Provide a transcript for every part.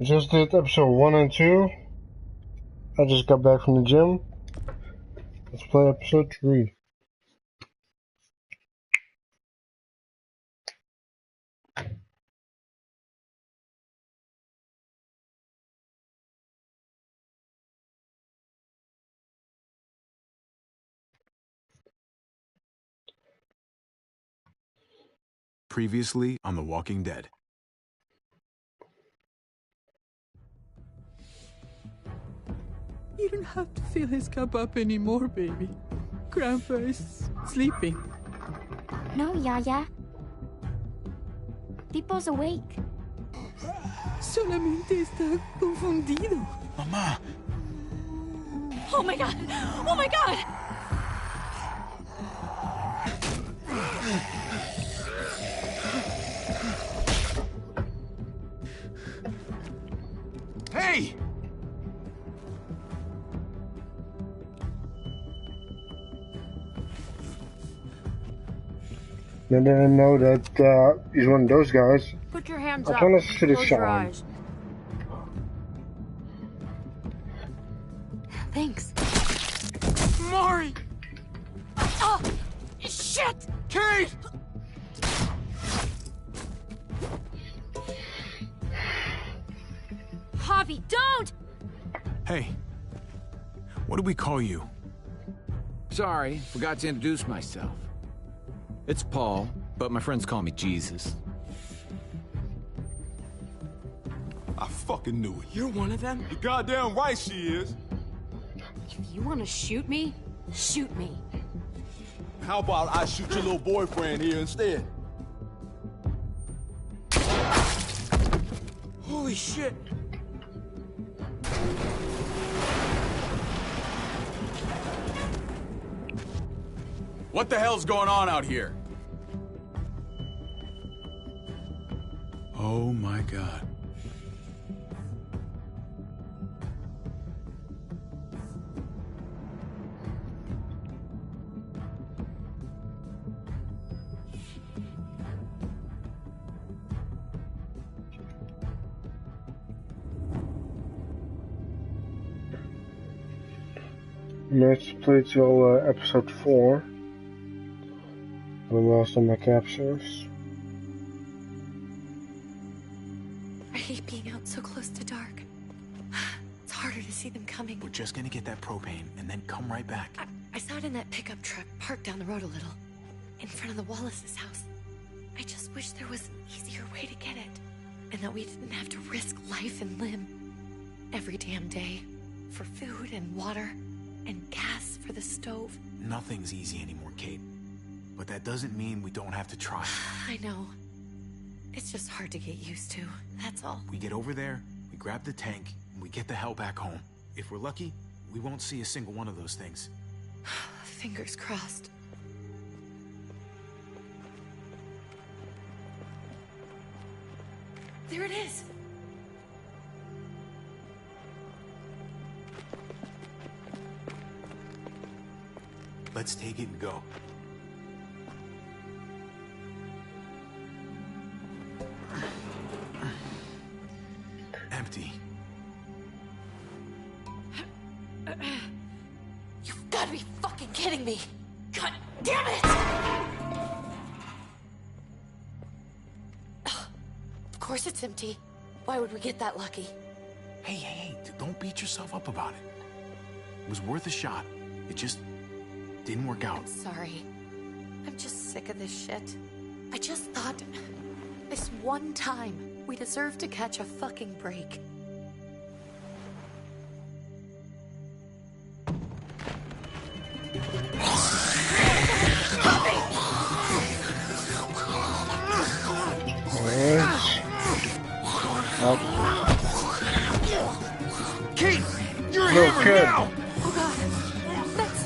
Just did episode 1 and 2. I just got back from the gym. Let's play episode 3. Previously on The Walking Dead. You don't have to fill his cup up anymore, baby. Grandpa is sleeping. No, Yaya. Pipo's awake. Solamente está confundido. Mamá! Oh my god! Oh my god! Hey! I didn't know that he's one of those guys. Put your hands I up. can't necessarily Close show your him. eyes. Thanks. Mari! Oh! Shit! Kate! Javi, don't! Hey. What do we call you? Sorry, forgot to introduce myself. It's Paul, but my friends call me Jesus. I fucking knew it. You're one of them? You're goddamn right she is. If you want to shoot me, shoot me. How about I shoot your little boyfriend here instead? Holy shit! What the hell's going on out here? Oh my god. Let's play till episode 4. I lost all my captures. I hate being out so close to dark. It's harder to see them coming. We're just gonna get that propane and then come right back. I saw it in that pickup truck parked down the road a little, in front of the Wallace's house. I just wish there was an easier way to get it, and that we didn't have to risk life and limb every damn day for food and water and gas for the stove. Nothing's easy anymore, Kate. But that doesn't mean we don't have to try. I know. It's just hard to get used to, that's all. We get over there, we grab the tank, and we get the hell back home. If we're lucky, we won't see a single one of those things. Fingers crossed. There it is! Let's take it and go. Empty. You've got to be fucking kidding me! God damn it! Of course it's empty. Why would we get that lucky? Hey, don't beat yourself up about it. It was worth a shot. It just didn't work out. Sorry. I'm just sick of this shit. I just thought, this one time, we deserve to catch a fucking break. Kate, you're No, here kid. now! Oh god. That's...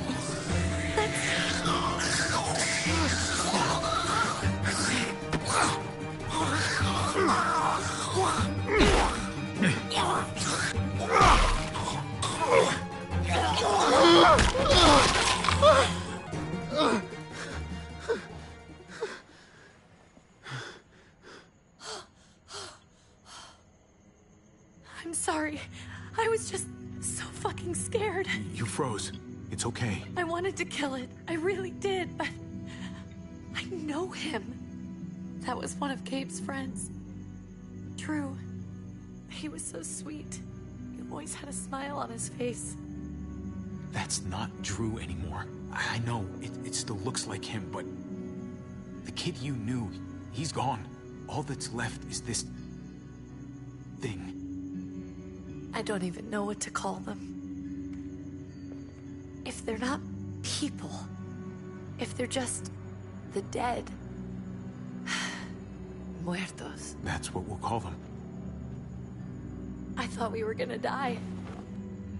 I'm sorry. I was just so fucking scared. You froze. It's okay. I wanted to kill it. I really did, but I know him. That was one of Gabe's friends. Drew. He was so sweet. He always had a smile on his face. That's not Drew anymore. I know, it still looks like him, but the kid you knew, he's gone. All that's left is this thing. I don't even know what to call them. If they're not people, if they're just the dead, muertos. That's what we'll call them. I thought we were gonna die.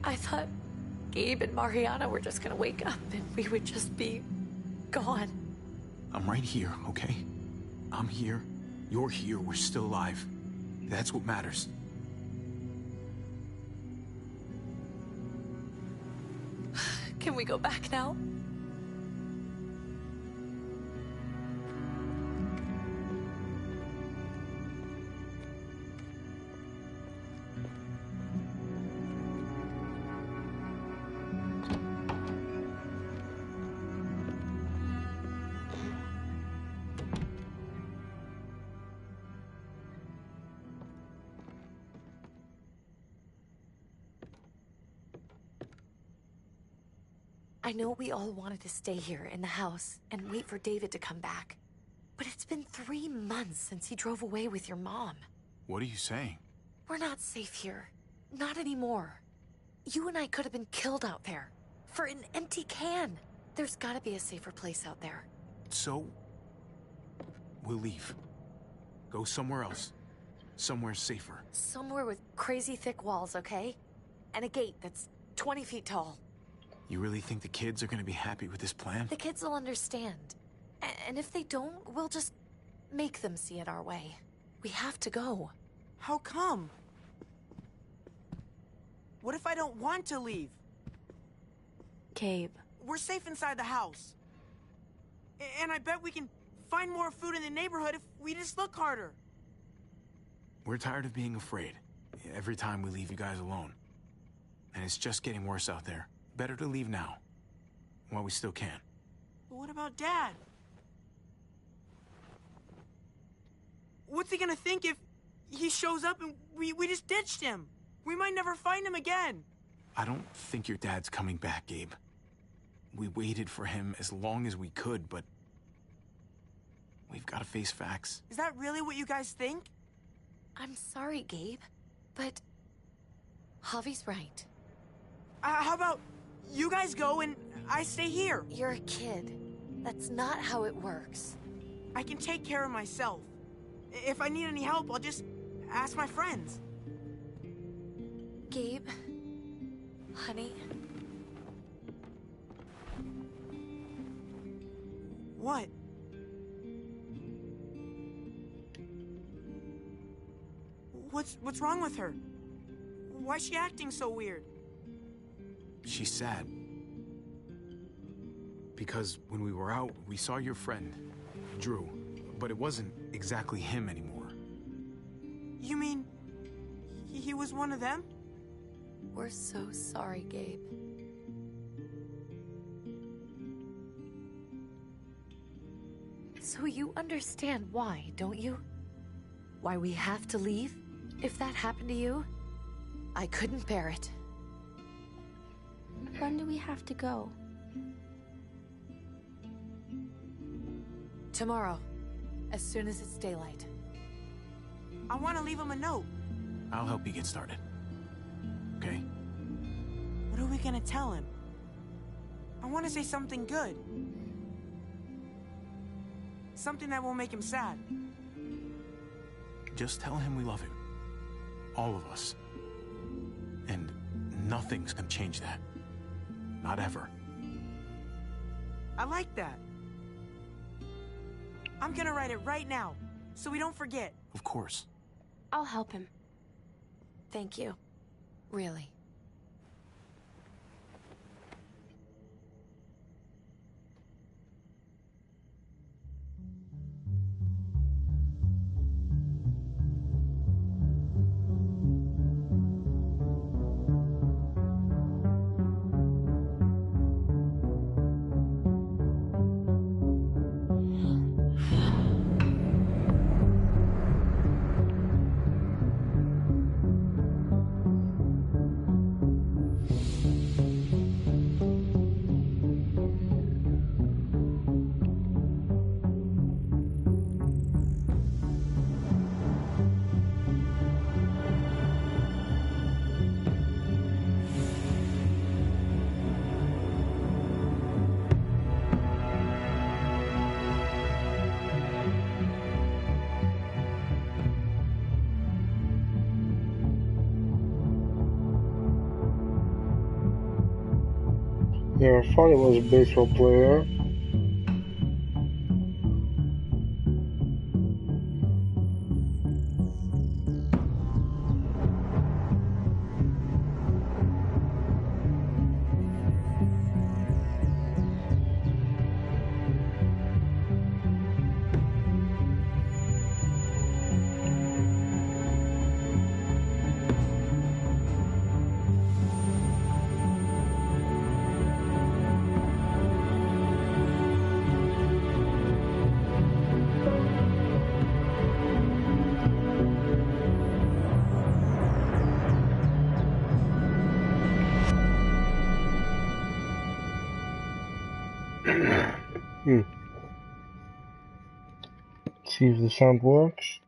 I thought Gabe and Mariana were just gonna wake up and we would just be gone. I'm right here, okay? I'm here. You're here. We're still alive. That's what matters. Can we go back now? I know we all wanted to stay here in the house and wait for David to come back. But it's been 3 months since he drove away with your mom. What are you saying? We're not safe here. Not anymore. You and I could have been killed out there. For an empty can. There's gotta be a safer place out there. So, we'll leave. Go somewhere else. Somewhere safer. Somewhere with crazy thick walls, okay? And a gate that's 20 feet tall. You really think the kids are gonna be happy with this plan? The kids will understand. And if they don't, we'll just make them see it our way. We have to go. How come? What if I don't want to leave? Gabe. We're safe inside the house. And I bet we can find more food in the neighborhood if we just look harder. We're tired of being afraid. Every time we leave you guys alone. And it's just getting worse out there. Better to leave now. While we still can. But what about Dad? What's he gonna think if he shows up and we just ditched him? We might never find him again. I don't think your dad's coming back, Gabe. We waited for him as long as we could, but we've got to face facts. Is that really what you guys think? I'm sorry, Gabe, but Javi's right. How about you guys go and I stay here? You're a kid. That's not how it works. I can take care of myself. If I need any help, I'll just ask my friends. Gabe, honey. What? What's wrong with her? Why's she acting so weird? She's sad. Because when we were out, we saw your friend, Drew. But it wasn't exactly him anymore. You mean he was one of them? We're so sorry, Gabe. So you understand why, don't you? Why we have to leave? If that happened to you, I couldn't bear it. When do we have to go? Tomorrow, as soon as it's daylight. I want to leave him a note. I'll help you get started. Okay? What are we gonna tell him? I want to say something good. Something that won't make him sad. Just tell him we love him. All of us. And nothing's gonna change that. Not ever. I like that. I'm gonna write it right now, so we don't forget. Of course. I'll help him. Thank you. Really. Yeah, I thought it was a baseball player. See if the sound works.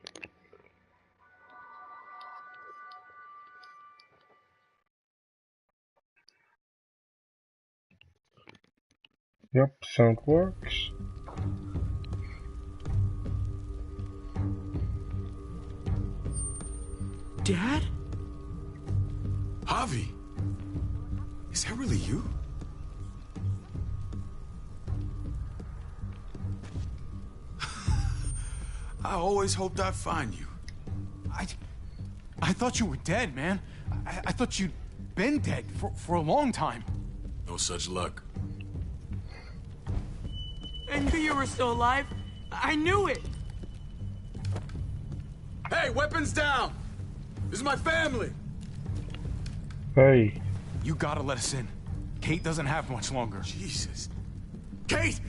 Yep, sound works. Dad? Javi! Is that really you? I always hoped I'd find you. I thought you were dead, man. I thought you'd been dead for a long time. No such luck. I knew you were still alive. I knew it. Hey, weapons down! This is my family! Hey. You gotta let us in. Kate doesn't have much longer. Jesus. Kate!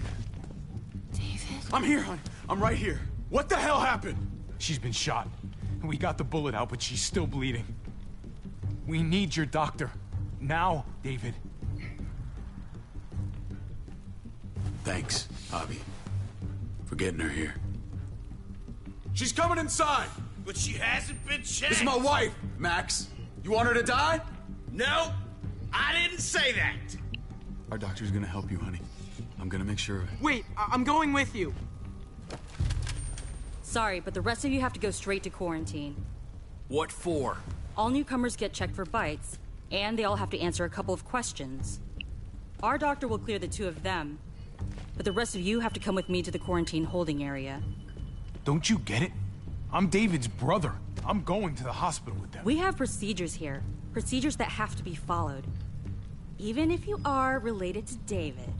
David? I'm here, hon. I'm right here. What the hell happened? She's been shot. We got the bullet out, but she's still bleeding. We need your doctor. Now, David. Thanks, Javi, for getting her here. She's coming inside! But she hasn't been checked. This is my wife, Max. You want her to die? No, I didn't say that. Our doctor's gonna help you, honey. I'm gonna make sure of it. Wait, I'm going with you. Sorry, but the rest of you have to go straight to quarantine. What for? All newcomers get checked for bites, and they all have to answer a couple of questions. Our doctor will clear the two of them, but the rest of you have to come with me to the quarantine holding area. Don't you get it? I'm David's brother. I'm going to the hospital with them. We have procedures here. Procedures that have to be followed. Even if you are related to David.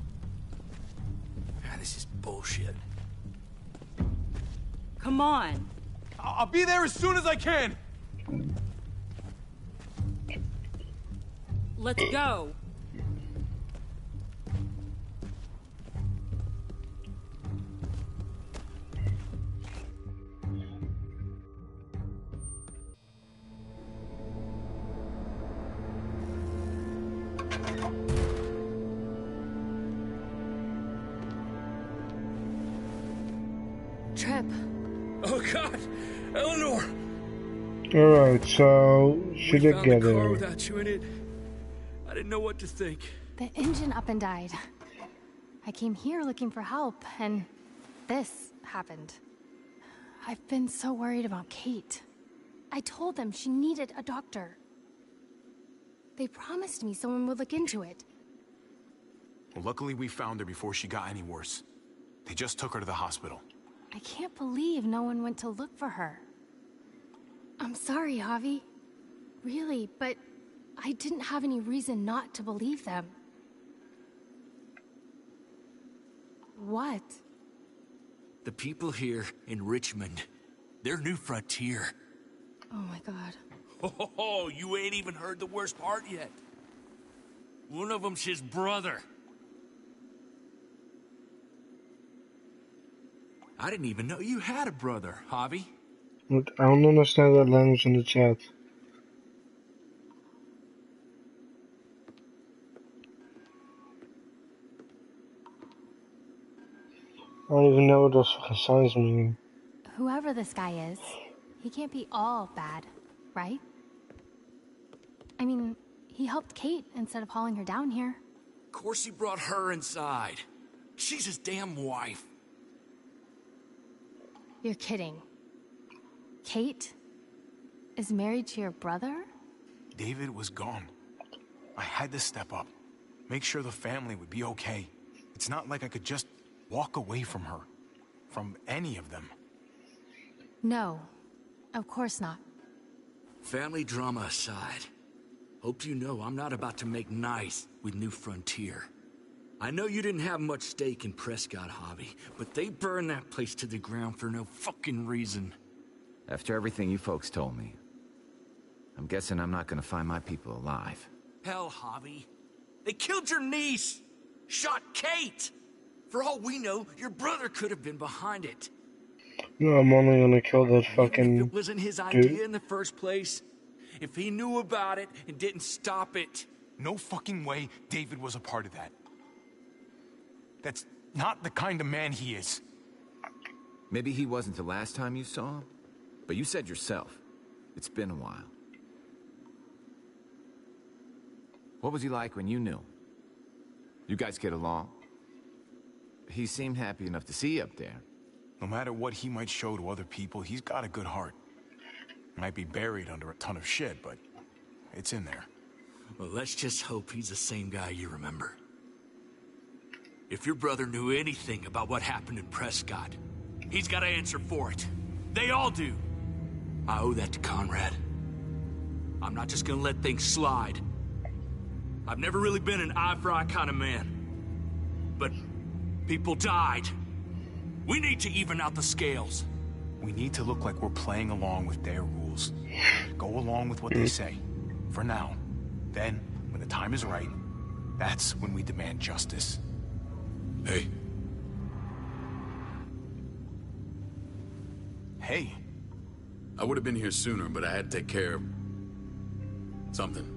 Ah, this is bullshit. Come on. I'll be there as soon as I can. Let's go. Trip. Oh God, Eleanor! Alright, so she did get the car her. without you in it. I didn't know what to think. The engine up and died. I came here looking for help, and this happened. I've been so worried about Kate. I told them she needed a doctor. They promised me someone would look into it. Well, luckily we found her before she got any worse. They just took her to the hospital. I can't believe no one went to look for her. I'm sorry, Javi. Really, but I didn't have any reason not to believe them. What? The people here in Richmond, their new frontier. Oh my God. Oh, you ain't even heard the worst part yet. One of them's his brother. I didn't even know you had a brother, Javi. Look, I don't understand that language in the chat. I don't even know what those fucking signs mean. Whoever this guy is, he can't be all bad, right? I mean, he helped Kate instead of hauling her down here. Of course he brought her inside. She's his damn wife. You're kidding. Kate is married to your brother? David was gone. I had to step up. Make sure the family would be okay. It's not like I could just walk away from her. From any of them. No, of course not. Family drama aside, hope you know I'm not about to make nice with New Frontier. I know you didn't have much stake in Prescott Hobby, but they burned that place to the ground for no fucking reason. After everything you folks told me, I'm guessing I'm not gonna find my people alive. Hell, Hobby. They killed your niece! Shot Kate! For all we know, your brother could have been behind it. No, I'm only gonna kill that fucking If it wasn't his dude. idea in the first place, if he knew about it and didn't stop it. No fucking way David was a part of that. That's not the kind of man he is. Maybe he wasn't the last time you saw him, but you said yourself, it's been a while. What was he like when you knew? You guys get along? He seemed happy enough to see you up there. No matter what he might show to other people, he's got a good heart. Might be buried under a ton of shit, but it's in there. Well, let's just hope he's the same guy you remember. If your brother knew anything about what happened in Prescott, he's got to answer for it. They all do. I owe that to Conrad. I'm not just gonna let things slide. I've never really been an eye-for-eye kind of man. But people died. We need to even out the scales. We need to look like we're playing along with their rules. Go along with what they say. For now. Then, when the time is right, that's when we demand justice. Hey. Hey. I would have been here sooner, but I had to take care of something.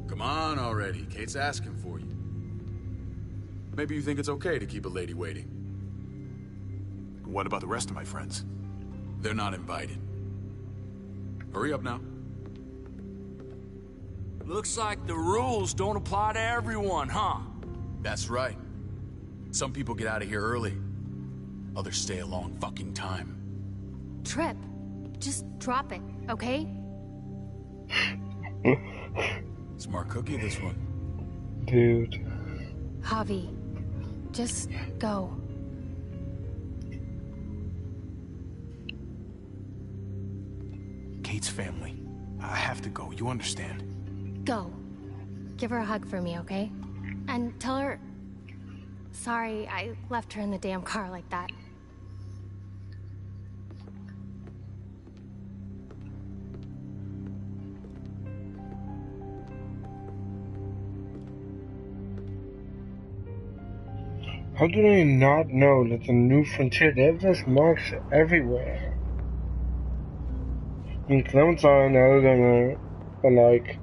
Come on already. Kate's asking for you. Maybe you think it's okay to keep a lady waiting. What about the rest of my friends? They're not invited. Hurry up now. Looks like the rules don't apply to everyone, huh? That's right. Some people get out of here early. Others stay a long fucking time. Trip, just drop it, okay? Smart cookie, this one. Dude. Javi, just go. Kate's family. I have to go, you understand? Go. Give her a hug for me, okay? And tell her... Sorry, I left her in the damn car like that. How do they not know that the New Frontier, they have those marks everywhere? I mean, Clementine are gonna, like,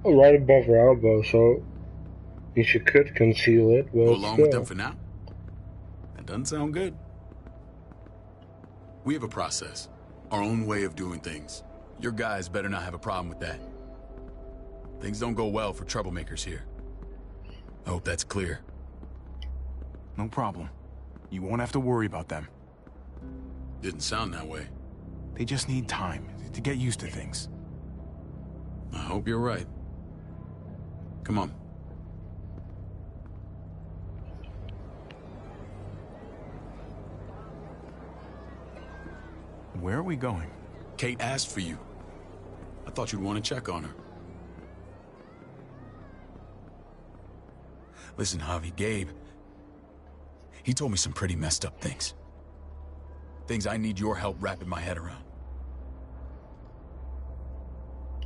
right above her elbow, so she could conceal it, but go along still. with them for now? That doesn't sound good. We have a process, our own way of doing things. Your guys better not have a problem with that. Things don't go well for troublemakers here. I hope that's clear. No problem. You won't have to worry about them. Didn't sound that way. They just need time to get used to things. I hope you're right. Come on. Where are we going? Kate asked for you. I thought you'd want to check on her. Listen, Javi, Gabe... he told me some pretty messed up things. Things I need your help wrapping my head around.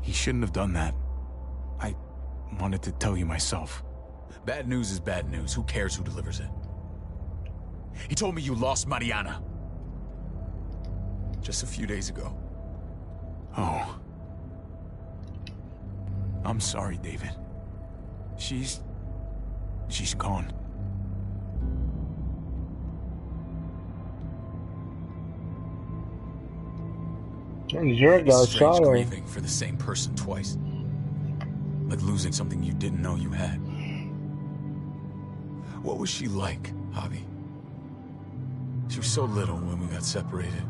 He shouldn't have done that. I wanted to tell you myself. Bad news is bad news. Who cares who delivers it? He told me you lost Mariana. Just a few days ago. Oh. I'm sorry, David. She's gone. You're a guy, strange grieving for the same person twice. Like losing something you didn't know you had. What was she like, Javi? She was so little when we got separated.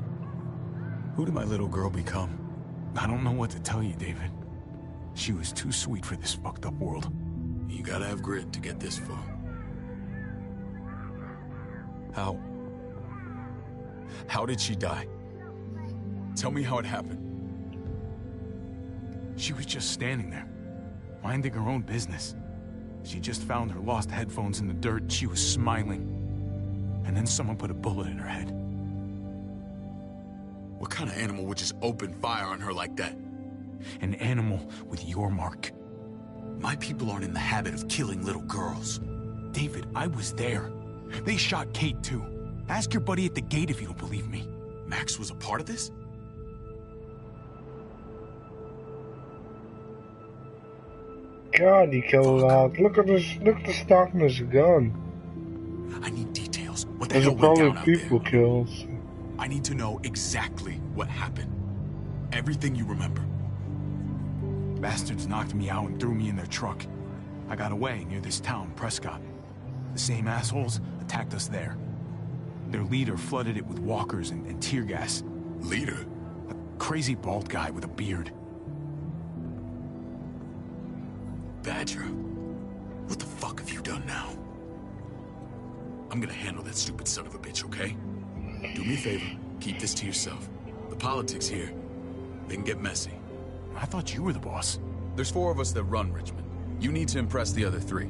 Who did my little girl become? I don't know what to tell you, David. She was too sweet for this fucked up world. You gotta have grit to get this far. How did she die? Tell me how it happened. She was just standing there, minding her own business. She just found her lost headphones in the dirt. She was smiling. And then someone put a bullet in her head. What kind of animal would just open fire on her like that? An animal with your mark. My people aren't in the habit of killing little girls. David, I was there. They shot Kate too. Ask your buddy at the gate if you don't believe me. Max was a part of this? God, he killed a lot. Look at this. Look at the stock in his gun. I need details. What the Those hell are went probably down out there? people kills. I need to know exactly what happened. Everything you remember. Bastards knocked me out and threw me in their truck. I got away near this town, Prescott. The same assholes attacked us there. Their leader flooded it with walkers and tear gas. Leader? A crazy bald guy with a beard. Badger, what the fuck have you done now? I'm gonna handle that stupid son of a bitch, okay? Do me a favor, keep this to yourself. The politics here, they can get messy. I thought you were the boss. There's 4 of us that run Richmond. You need to impress the other 3.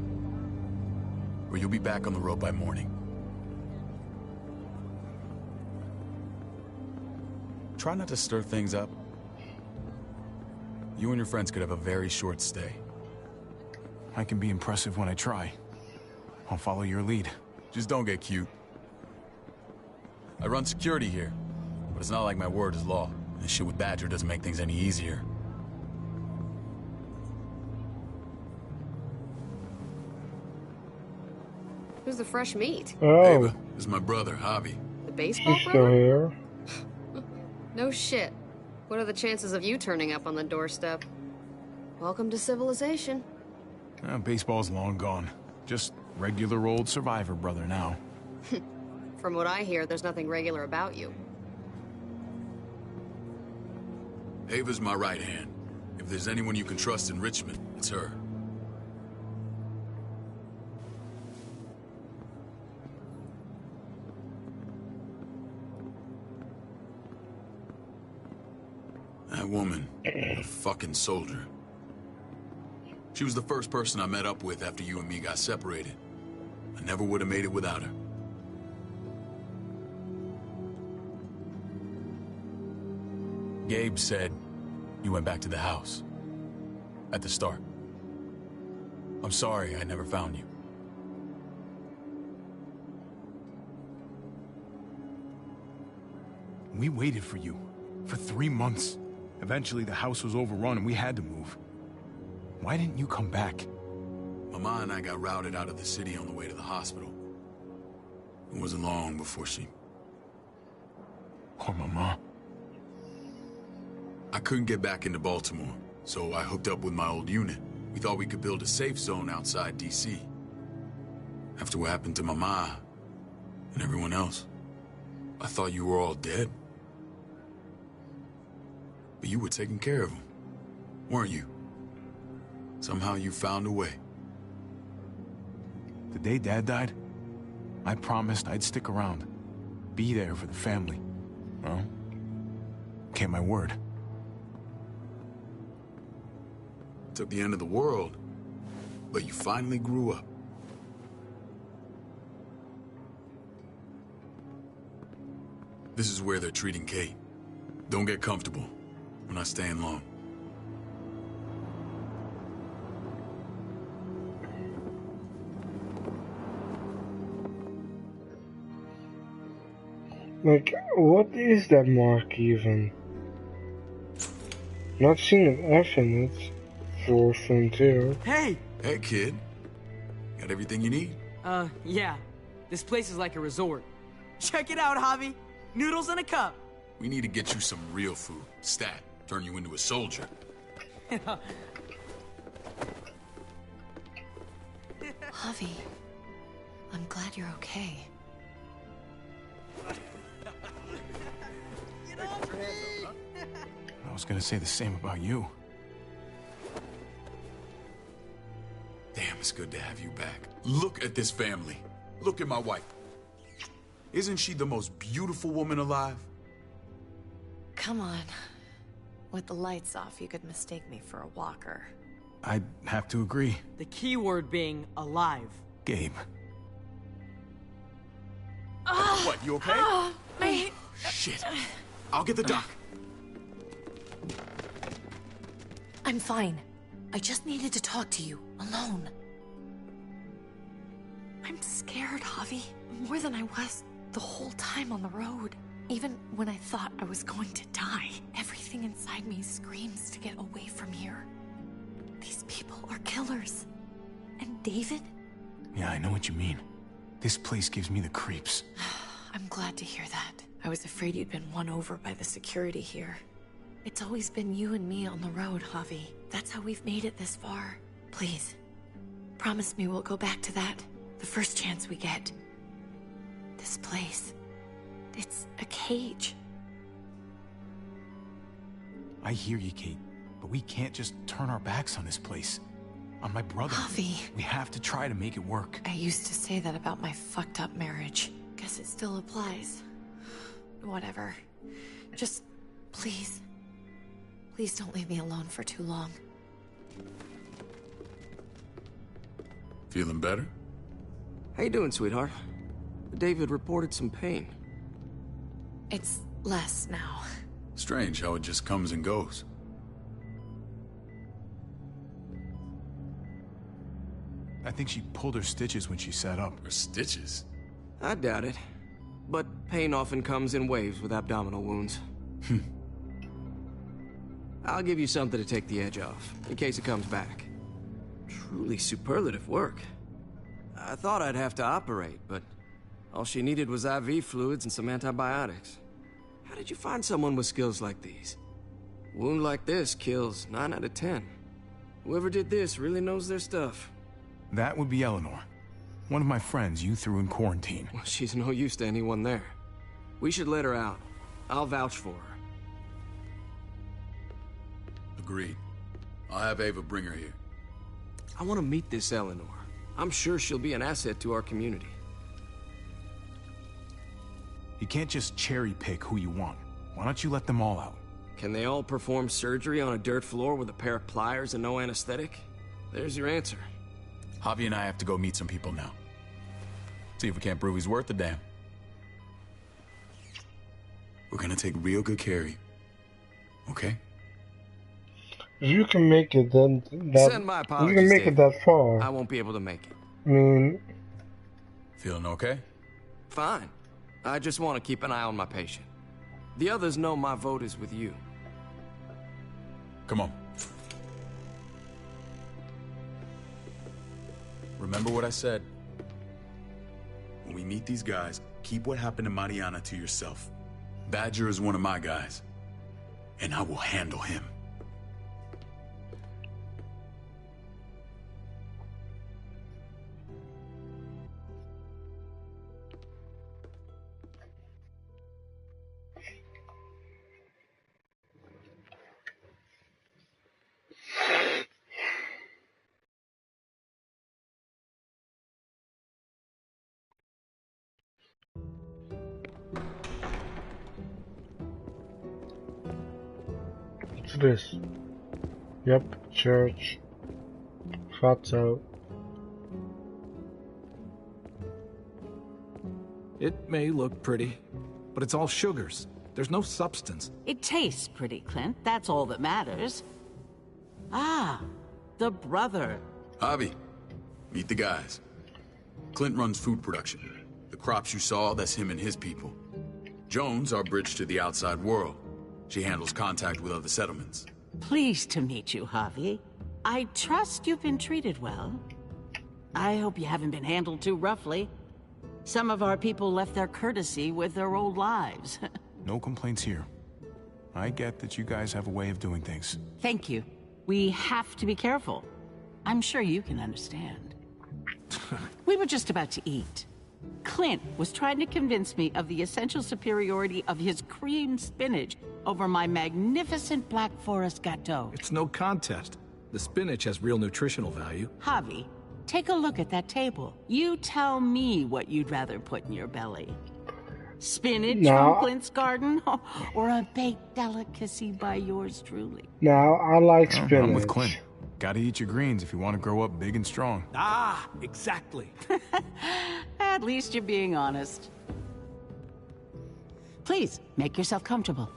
Or you'll be back on the road by morning. Try not to stir things up. You and your friends could have a very short stay. I can be impressive when I try. I'll follow your lead. Just don't get cute. I run security here, but it's not like my word is law. This shit with Badger doesn't make things any easier. Who's the fresh meat? Oh. Ava, this is my brother, Javi. The baseball She's still brother? here. No shit. What are the chances of you turning up on the doorstep? Welcome to civilization. Baseball's long gone. Just regular old survivor brother now. From what I hear, there's nothing regular about you. Ava's my right hand. If there's anyone you can trust in Richmond, it's her. That woman, a fucking soldier. She was the first person I met up with after you and me got separated. I never would have made it without her. Gabe said you went back to the house. At the start. I'm sorry I never found you. We waited for you. For 3 months. Eventually the house was overrun and we had to move. Why didn't you come back? Mama and I got routed out of the city on the way to the hospital. It wasn't long before she... Poor Mama. I couldn't get back into Baltimore, so I hooked up with my old unit. We thought we could build a safe zone outside D.C. After what happened to Mama and everyone else, I thought you were all dead. But you were taking care of them, weren't you? Somehow you found a way. The day Dad died, I promised I'd stick around. Be there for the family. Well, kept my word. Took the end of the world, but you finally grew up. This is where they're treating Kate. Don't get comfortable. We're not staying long. Like, what is that mark even? Not seen an F in it. For Frontier. Hey! Hey, kid. Got everything you need? Yeah. This place is like a resort. Check it out, Javi. Noodles in a cup. We need to get you some real food. Stat. Turn you into a soldier. Javi, I'm glad you're okay. I was gonna say the same about you. It's good to have you back. Look at this family. Look at my wife. Isn't she the most beautiful woman alive? Come on. With the lights off, you could mistake me for a walker. I'd have to agree. The key word being alive. Gabe. What, you okay? My... Shit. I'll get the doc. I'm fine. I just needed to talk to you, alone. I'm scared, Javi. More than I was the whole time on the road. Even when I thought I was going to die, everything inside me screams to get away from here. These people are killers. And David? Yeah, I know what you mean. This place gives me the creeps. I'm glad to hear that. I was afraid you'd been won over by the security here. It's always been you and me on the road, Javi. That's how we've made it this far. Please, promise me we'll go back to that the first chance we get. This place, it's a cage. I hear you, Kate, but we can't just turn our backs on this place. On my brother. Javi. We have to try to make it work. I used to say that about my fucked up marriage. Guess it still applies. Whatever. Just, please. Please don't leave me alone for too long. Feeling better? How you doing, sweetheart? David reported some pain. It's less now. Strange how it just comes and goes. I think she pulled her stitches when she sat up. Her stitches? I doubt it. But pain often comes in waves with abdominal wounds. I'll give you something to take the edge off, in case it comes back. Truly superlative work. I thought I'd have to operate, but all she needed was IV fluids and some antibiotics. How did you find someone with skills like these? A wound like this kills 9 out of 10. Whoever did this really knows their stuff. That would be Eleanor. One of my friends you threw in quarantine. Well, she's no use to anyone there. We should let her out. I'll vouch for her. Agreed. I'll have Ava bring her here. I want to meet this Eleanor. I'm sure she'll be an asset to our community. You can't just cherry pick who you want. Why don't you let them all out? Can they all perform surgery on a dirt floor with a pair of pliers and no anesthetic? There's your answer. Javi and I have to go meet some people now. See if we can't prove he's worth the damn. We're gonna take real good care of you. Okay? If you can make it then Send my apologies, you can make Dave. it that far. I won't be able to make it. I mean, feeling okay? Fine. I just want to keep an eye on my patient. The others know my vote is with you. Come on. Remember what I said. When we meet these guys, keep what happened to Mariana to yourself. Badger is one of my guys, and I will handle him. what's this? Yep, church. Thought so. It may look pretty, but it's all sugars. There's no substance. It tastes pretty, Clint. That's all that matters. Ah, the brother. Javi, meet the guys. Clint runs food production. The crops you saw, that's him and his people. Jones, our bridge to the outside world. She handles contact with other settlements. Pleased to meet you, Javi. I trust you've been treated well. I hope you haven't been handled too roughly. Some of our people left their courtesy with their old lives. No complaints here. I get that you guys have a way of doing things. Thank you. We have to be careful. I'm sure you can understand. We were just about to eat. Clint was trying to convince me of the essential superiority of his cream spinach over my magnificent Black Forest gâteau. It's no contest. The spinach has real nutritional value. Javi, Take a look at that table. You tell me what you'd rather put in your belly. Spinach from Clint's garden, or a baked delicacy by yours truly? Now, I like spinach. I'm with Clint. Gotta eat your greens if you want to grow up big and strong. Ah, exactly. At least you're being honest. Please, make yourself comfortable.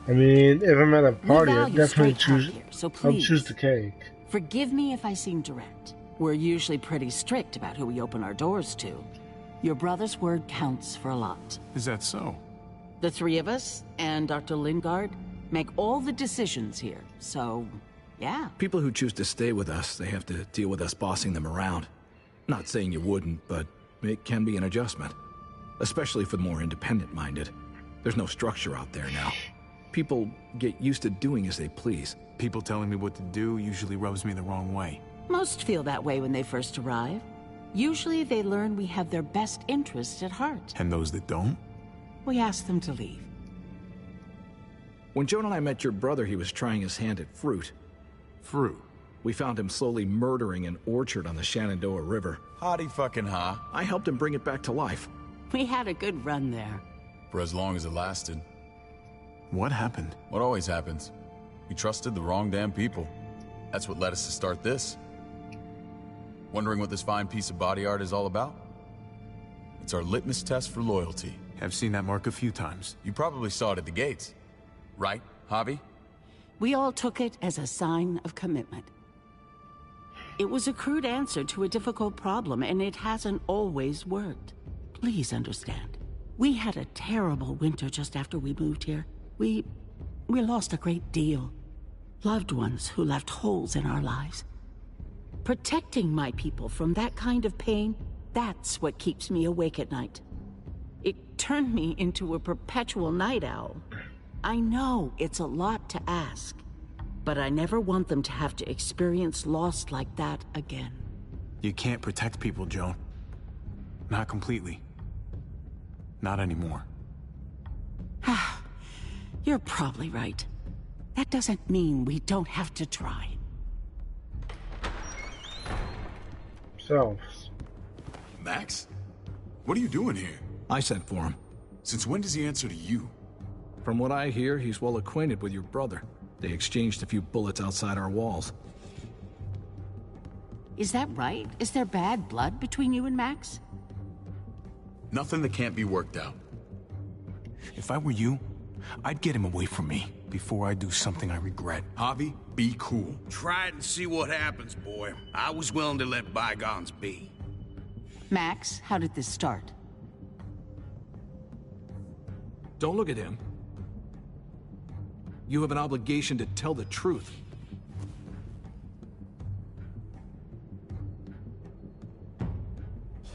I mean, if I'm at a party, I value definitely straight talk choose. here, so I'll please. choose the cake. Forgive me if I seem direct. We're usually pretty strict about who we open our doors to. Your brother's word counts for a lot. Is that so? The three of us and Dr. Lingard make all the decisions here, so yeah. People who choose to stay with us, they have to deal with us bossing them around. Not saying you wouldn't, but it can be an adjustment. Especially for the more independent-minded. There's no structure out there now. People get used to doing as they please. People telling me what to do usually rubs me the wrong way. Most feel that way when they first arrive. Usually they learn we have their best interests at heart. And those that don't? We ask them to leave. When Joan and I met your brother, he was trying his hand at fruit. Fruit? We found him slowly murdering an orchard on the Shenandoah River. Howdy fucking ha. I helped him bring it back to life. We had a good run there. For as long as it lasted. What happened? What always happens. We trusted the wrong damn people. That's what led us to start this. Wondering what this fine piece of body art is all about? It's our litmus test for loyalty. I've seen that mark a few times. You probably saw it at the gates. Right, Javi? We all took it as a sign of commitment. It was a crude answer to a difficult problem, and it hasn't always worked. Please understand. We had a terrible winter just after we moved here. We lost a great deal. Loved ones who left holes in our lives. Protecting my people from that kind of pain, that's what keeps me awake at night. It turned me into a perpetual night owl. I know it's a lot to ask, but I never want them to have to experience loss like that again. You can't protect people, Joan. Not completely. Not anymore. You're probably right. That doesn't mean we don't have to try. Selves. Max? What are you doing here? I sent for him. Since when does he answer to you? From what I hear, he's well acquainted with your brother. They exchanged a few bullets outside our walls. Is that right? Is there bad blood between you and Max? Nothing that can't be worked out. If I were you, I'd get him away from me before I do something I regret. Javi, be cool. Try it and see what happens, boy. I was willing to let bygones be. Max, how did this start? Don't look at him. You have an obligation to tell the truth.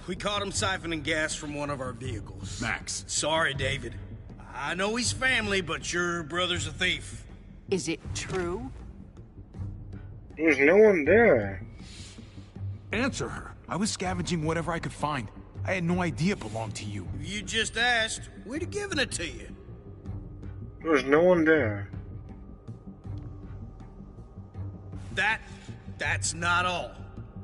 We caught him siphoning gas from one of our vehicles. Max. Sorry, David. I know he's family, but your brother's a thief. Is it true? There's no one there. Answer her. I was scavenging whatever I could find. I had no idea it belonged to you. If you just asked, we'd have given it to you. There's no one there. That's not all.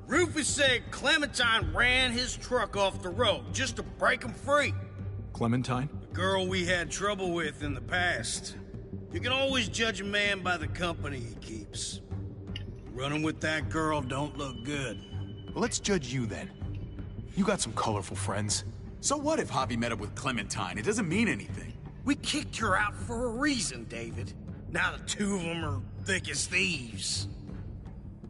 Rufus said Clementine ran his truck off the road just to break him free. Clementine? The girl we had trouble with in the past. You can always judge a man by the company he keeps. Running with that girl don't look good. Well, let's judge you then. You got some colorful friends. So what if Javi met up with Clementine? It doesn't mean anything. We kicked her out for a reason, David. Now the two of them are thick as thieves.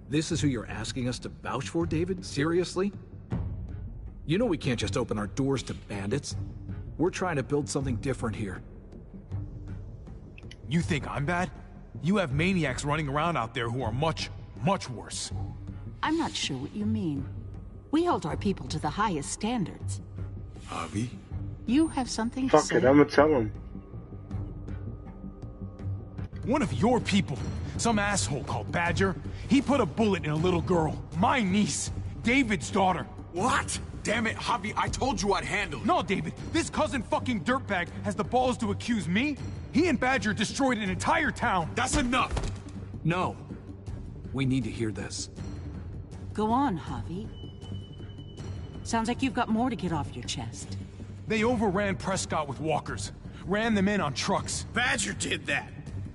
This is who you're asking us to vouch for, David? Seriously? You know we can't just open our doors to bandits. We're trying to build something different here. You think I'm bad? You have maniacs running around out there who are much, much worse. I'm not sure what you mean. We hold our people to the highest standards. Javi? You have something to Fuck say? it, I'ma tell him. One of your people, some asshole called Badger, he put a bullet in a little girl, my niece, David's daughter. What? Damn it, Javi, I told you I'd handle it. No, David, this cousin fucking dirtbag has the balls to accuse me? He and Badger destroyed an entire town. That's enough. No. We need to hear this. Go on, Javi. Sounds like you've got more to get off your chest. They overran Prescott with walkers. Ran them in on trucks. Badger did that.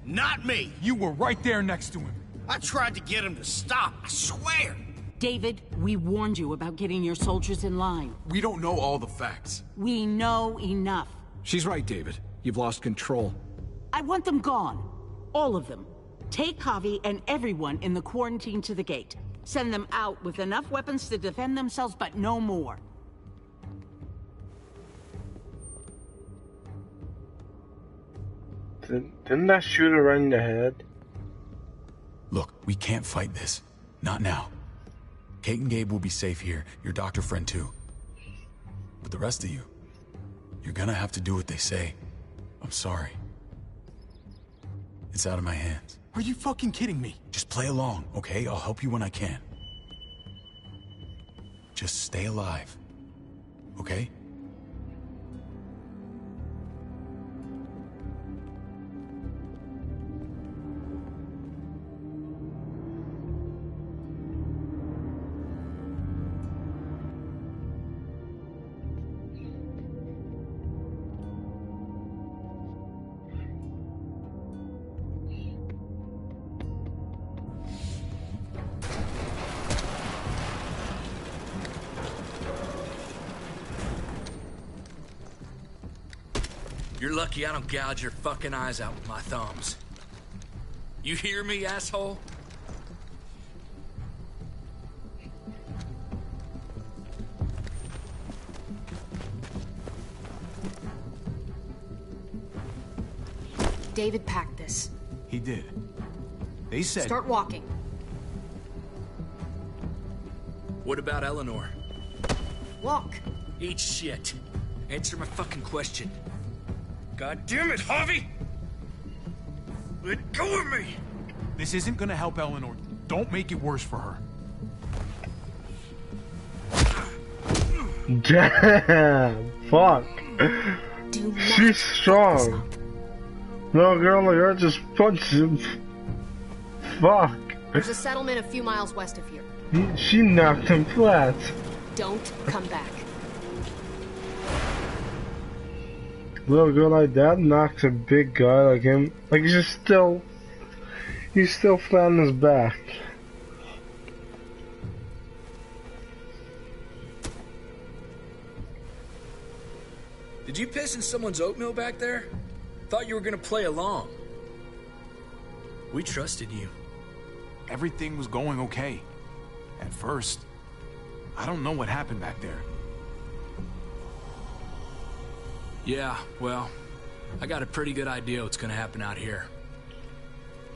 Not me. You were right there next to him. I tried to get him to stop, I swear. David, we warned you about getting your soldiers in line. We don't know all the facts. We know enough. She's right, David. You've lost control. I want them gone. All of them. Take Javi and everyone in the quarantine to the gate. Send them out with enough weapons to defend themselves, but no more. Didn't that shoot her right in the head? Look, we can't fight this. Not now. Kate and Gabe will be safe here, your doctor friend too. But the rest of you, you're gonna have to do what they say. I'm sorry. It's out of my hands. Are you fucking kidding me? Just play along, okay? I'll help you when I can. Just stay alive, okay? You're lucky I don't gouge your fucking eyes out with my thumbs. You hear me, asshole? David packed this. He did. They said... Start walking. What about Eleanor? Walk. Eat shit. Answer my fucking question. God damn it, Javi! Let go of me! This isn't gonna help Eleanor. Don't make it worse for her. Damn! Fuck! She's strong! No, girl like her just punched him. Fuck! There's a settlement a few miles west of here. She knocked him flat. Don't come back. Little girl like that knocks a big guy like him. Like he's still flat on his back. Did you piss in someone's oatmeal back there? Thought you were gonna play along. We trusted you. Everything was going okay. At first. I don't know what happened back there. Yeah, well, I got a pretty good idea what's gonna happen out here.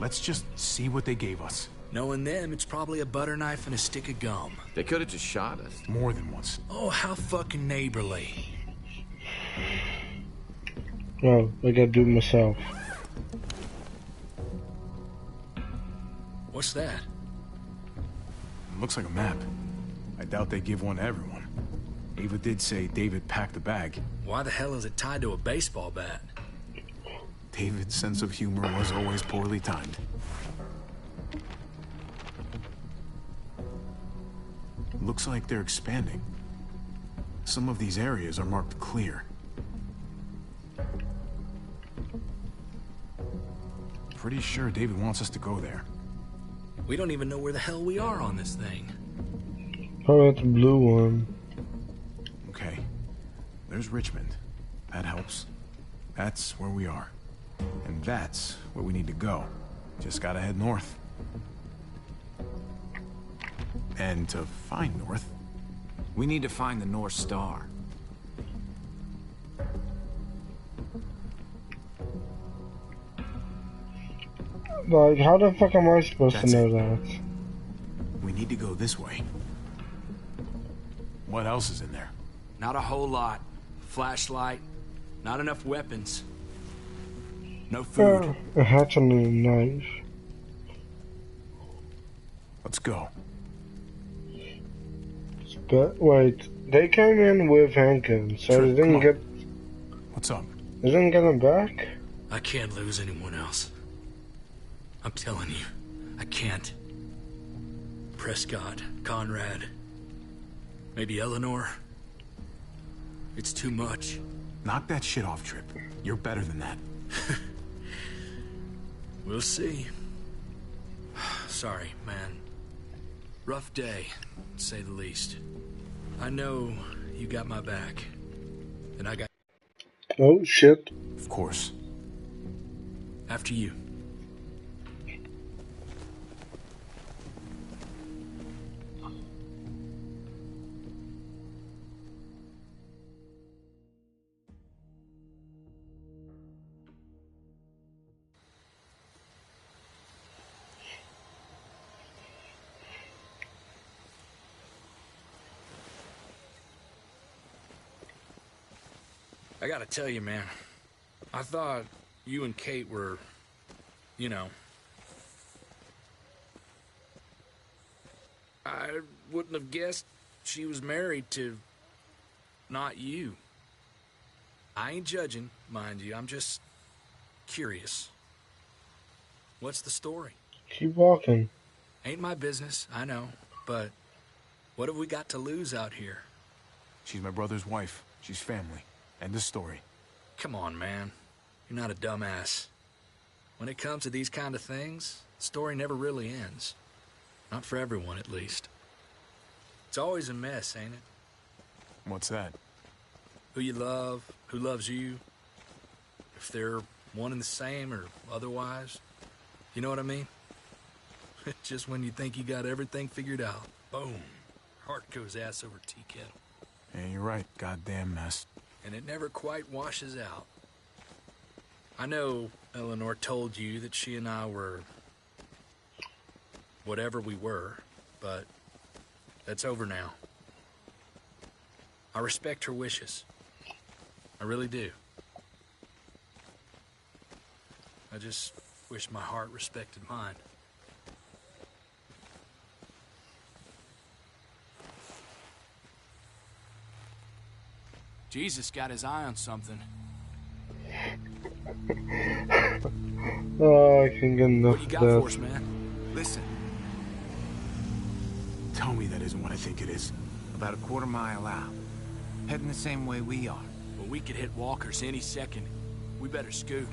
Let's just see what they gave us. Knowing them, it's probably a butter knife and a stick of gum. They could have just shot us. More than once. Oh, how fucking neighborly. Oh, I gotta do it myself. What's that? Looks like a map. I doubt they give one to everyone. Ava did say David packed the bag. Why the hell is it tied to a baseball bat? David's sense of humor was always poorly timed. Looks like they're expanding. Some of these areas are marked clear. Pretty sure David wants us to go there. We don't even know where the hell we are on this thing. Oh, that's a blue one. Okay. There's Richmond. That helps. That's where we are. And that's where we need to go. Just gotta head north. And to find north... We need to find the North Star. Like, how the fuck am I supposed to know that? We need to go this way. What else is in there? Not a whole lot. Flashlight. Not enough weapons. No food. A hatch and a knife. Let's go. But wait, they came in with handguns, so they didn't get. What's up? They didn't get them back. I can't lose anyone else. I'm telling you, I can't. Prescott, Conrad, maybe Eleanor. It's too much. Knock that shit off, Trip. You're better than that. We'll see. Sorry, man. Rough day, to say the least. I know you got my back. And I got... Oh, shit. Of course. After you. I gotta tell you, man, I thought you and Kate were, you know... I wouldn't have guessed she was married to... not you. I ain't judging, mind you, I'm just curious. What's the story? Keep walking. Ain't my business, I know, but what have we got to lose out here? She's my brother's wife. She's family. End of story. Come on, man. You're not a dumbass. When it comes to these kind of things, the story never really ends. Not for everyone, at least. It's always a mess, ain't it? What's that? Who you love, who loves you. If they're one and the same or otherwise. You know what I mean? Just when you think you got everything figured out, boom. Heart goes ass over tea kettle. Yeah, you're right. Goddamn mess. And it never quite washes out. I know Eleanor told you that she and I were... whatever we were, but that's over now. I respect her wishes. I really do. I just wish my heart respected mine. Jesus got his eye on something. Oh, I can get enough What you got of for us, that. man? Listen. Tell me that isn't what I think it is. About a quarter-mile out. Heading the same way we are. Well, we could hit walkers any second. We better scoot.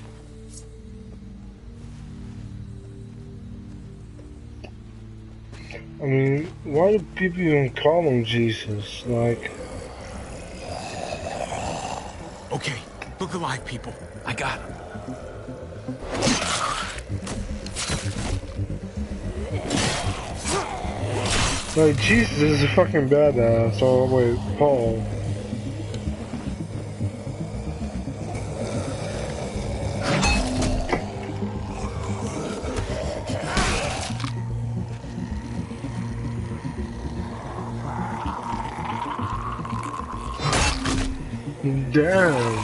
I mean, why do people even call him Jesus? Like... Okay, look alive, people. I got him. Like, Jesus is a fucking badass. Oh, wait, Paul. Damn.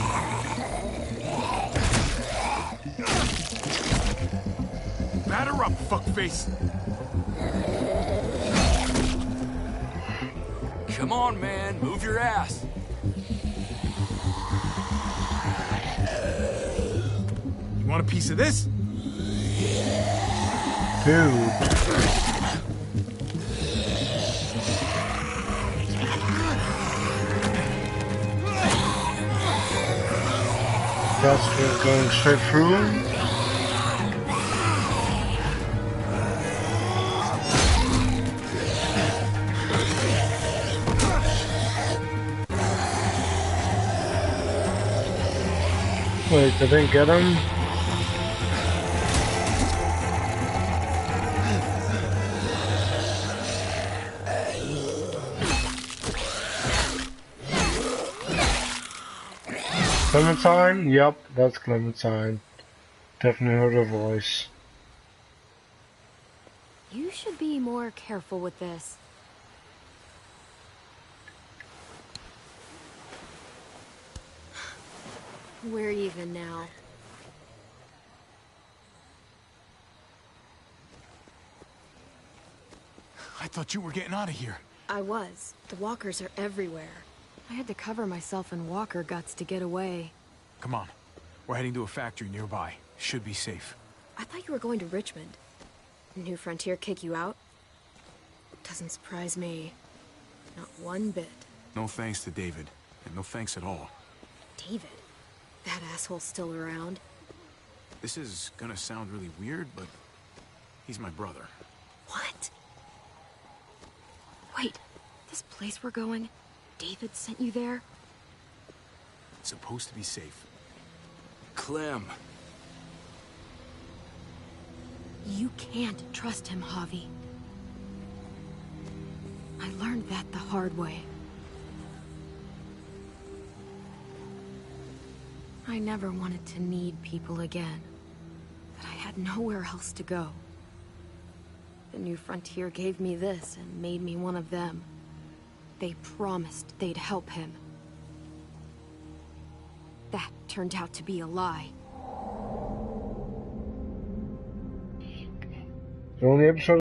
Batter up, fuckface. Come on, man. Move your ass. You want a piece of this? Dude. That's just going straight through. Wait, I didn't get him? Clementine? Yep, that's Clementine. Definitely heard her voice. You should be more careful with this. We're even now. I thought you were getting out of here. I was. The walkers are everywhere. I had to cover myself in walker guts to get away. Come on. We're heading to a factory nearby. Should be safe. I thought you were going to Richmond. New Frontier kick you out? Doesn't surprise me. Not one bit. No thanks to David, and no thanks at all. David? That asshole's still around? This is gonna sound really weird, but he's my brother. What? Wait, this place we're going, David sent you there? It's supposed to be safe. Clem. You can't trust him, Javi. I learned that the hard way. I never wanted to need people again, but I had nowhere else to go. The New Frontier gave me this and made me one of them. They promised they'd help him. That turned out to be a lie. The only episode